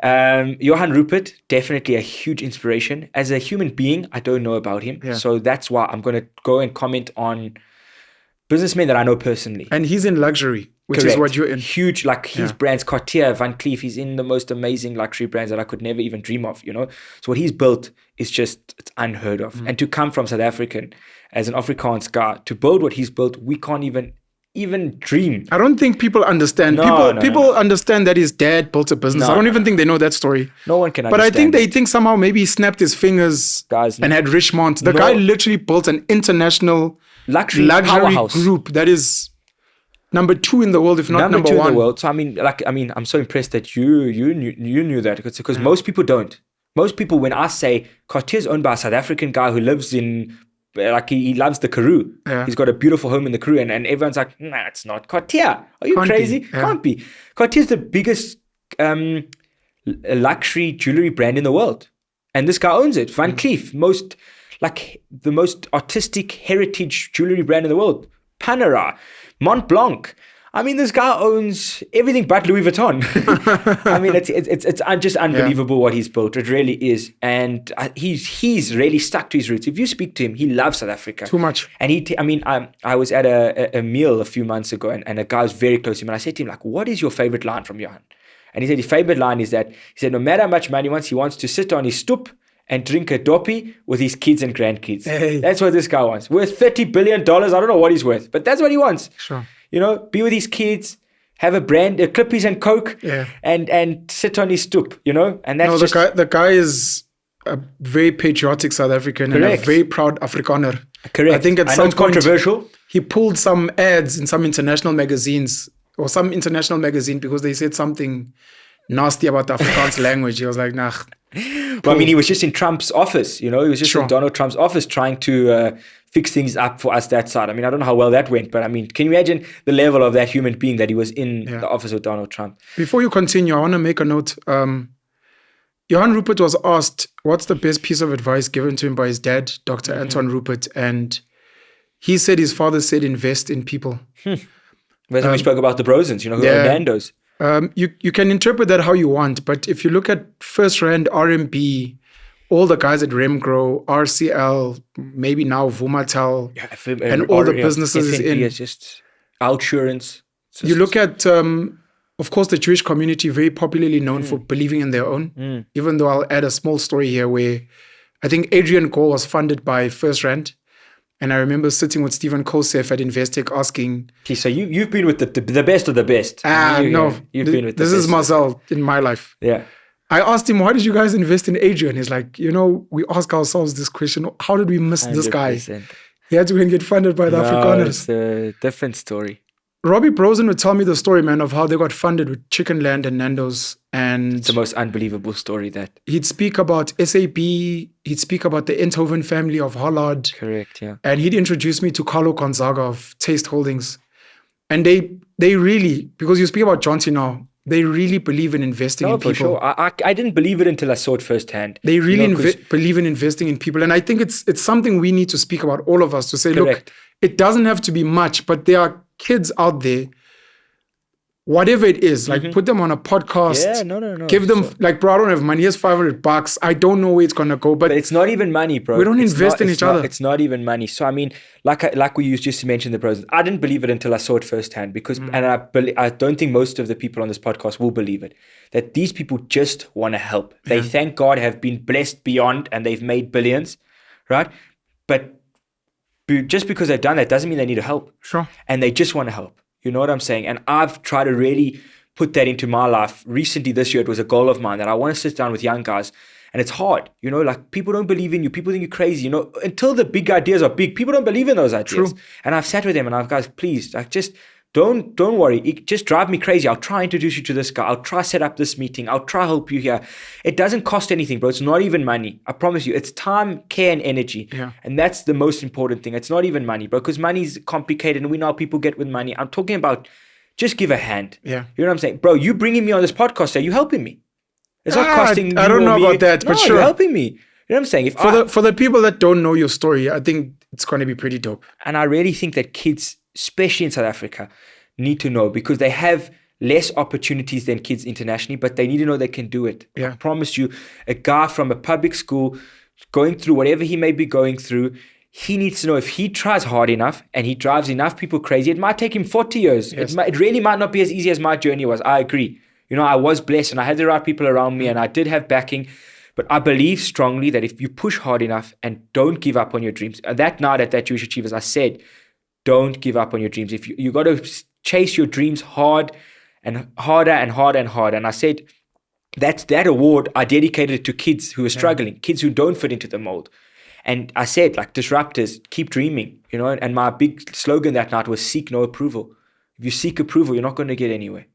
Johan Rupert, definitely a huge inspiration. As a human being, I don't know about him. Yeah. So that's why I'm going to go and comment on businessmen that I know personally. And he's in luxury, which Correct. is what you're in. Huge, like his brands, Cartier, Van Cleef, he's in the most amazing luxury brands that I could never even dream of, you know? So what he's built is just, it's unheard of. And to come from South African, as an Afrikaans guy, to build what he's built, we can't even dream. I don't think people understand. People understand that his dad built a business. I don't even think they know that story. No one can But understand I think they think somehow maybe he snapped his fingers and had Richemont. The guy literally built an international luxury powerhouse group that is number 2 in the world, if not number 1 in the world. So I'm so impressed that you knew that, because most people don't. Most people, when I say Cartier's owned by a South African guy who lives in, he loves the Karoo. Yeah. He's got a beautiful home in the Karoo, and everyone's like, nah, it's not Cartier. Are you crazy? Can't be. Cartier's the biggest luxury jewelry brand in the world, and this guy owns it. Van Cleef, the most artistic heritage jewelry brand in the world. Panerai, Mont Blanc. I mean, this guy owns everything but Louis Vuitton. I mean, it's just unbelievable what he's built. It really is, and he's really stuck to his roots. If you speak to him, he loves South Africa too much. And I was at a meal a few months ago, and a guy was very close to him, and I said to him, like, what is your favorite line from Johan? And he said his favorite line is that he said no matter how much money he wants to sit on his stoep and drink a doppie with his kids and grandkids. Hey. That's what this guy wants. Worth $30 billion. I don't know what he's worth, but that's what he wants. Sure. You know, be with his kids, have a Clippies and Coke, and sit on his stoop, you know? And that's the guy is a very patriotic South African. Correct. And a very proud Afrikaner. Correct. I think at some point controversial. He pulled some ads in some international magazines because they said something nasty about the Afrikaans language. He was like, nah. Well, I mean, he was just in Trump's office, you know? He was just in Donald Trump's office trying to fix things up for us that side. I mean, I don't know how well that went, but I mean, can you imagine the level of that human being that he was in the office of Donald Trump? Before you continue, I want to make a note. Johan Rupert was asked, what's the best piece of advice given to him by his dad, Dr. Anton Rupert? And he said his father said, invest in people. We spoke about the Brosens, you know, who are Nando's. You can interpret that how you want, but if you look at First Rand, RMB, all the guys at Remgro, RCL, maybe now Vumatel, and all the businesses FNB in. Is just Outsurance. You look at, of course, the Jewish community, very popularly known for believing in their own. Even though I'll add a small story here where I think Adrian Gore was funded by First Rand. And I remember sitting with Stephen Kosef at Investec asking... So you've been with the best of the best. You've been with this is Marcel in my life. Yeah. I asked him, why did you guys invest in Adrian? He's like, we ask ourselves this question. How did we miss 100%. This guy? He had to go and get funded by the Afrikaners. It's a different story. Robbie Brosen would tell me the story, man, of how they got funded with Chicken Land and Nando's. And it's the most unbelievable story that... He'd speak about SAP. He'd speak about the Enthoven family of Hollard. Correct, yeah. And he'd introduce me to Carlo Gonzaga of Taste Holdings. And they really, because you speak about Jonty now, they really believe in investing in people. For sure. I didn't believe it until I saw it firsthand. They really believe in investing in people. And I think it's something we need to speak about, all of us, to say, look, it doesn't have to be much, but there are kids out there, whatever it is, like put them on a podcast. Yeah, no. Give them, like, bro, I don't have money. Here's $500. I don't know where it's going to go. But it's not even money, bro. We don't invest in each other. It's not even money. So, I mean, like we used just to mention the pros. I didn't believe it until I saw it firsthand because, and I don't think most of the people on this podcast will believe it, that these people just want to help. They, thank God, have been blessed beyond and they've made billions, right? But just because they've done that doesn't mean they need help. Sure. And they just want to help. You know what I'm saying? And I've tried to really put that into my life. Recently this year, it was a goal of mine that I want to sit down with young guys. And it's hard. You know, like, people don't believe in you. People think you're crazy. You know, until the big ideas are big, people don't believe in those ideas. True. And I've sat with them and I've, guys, please, like, just don't worry. It just drive me crazy. I'll try introduce you to this guy. I'll try set up this meeting. I'll try help you here. It doesn't cost anything, bro. It's not even money. I promise you. It's time, care, and energy. Yeah. And that's the most important thing. It's not even money, bro, because money's complicated and we know how people get with money. I'm talking about just give a hand. Yeah. You know what I'm saying? Bro, you bringing me on this podcast, are you helping me? It's not costing I don't know about that, but sure. You're helping me. You know what I'm saying? For the people that don't know your story, I think it's going to be pretty dope. And I really think that kids, especially in South Africa, need to know because they have less opportunities than kids internationally, but they need to know they can do it. Yeah. I promise you, a guy from a public school going through whatever he may be going through, he needs to know if he tries hard enough and he drives enough people crazy, it might take him 40 years. Yes. It really might not be as easy as my journey was. I agree. I was blessed and I had the right people around me and I did have backing. But I believe strongly that if you push hard enough and don't give up on your dreams, and that night at that Jewish Achievers, I said, don't give up on your dreams. If you got to chase your dreams hard and harder and harder and harder. And I said, that award, I dedicated it to kids who are struggling, kids who don't fit into the mold. And I said, like disruptors, keep dreaming, and my big slogan that night was seek no approval. If you seek approval, you're not going to get anywhere.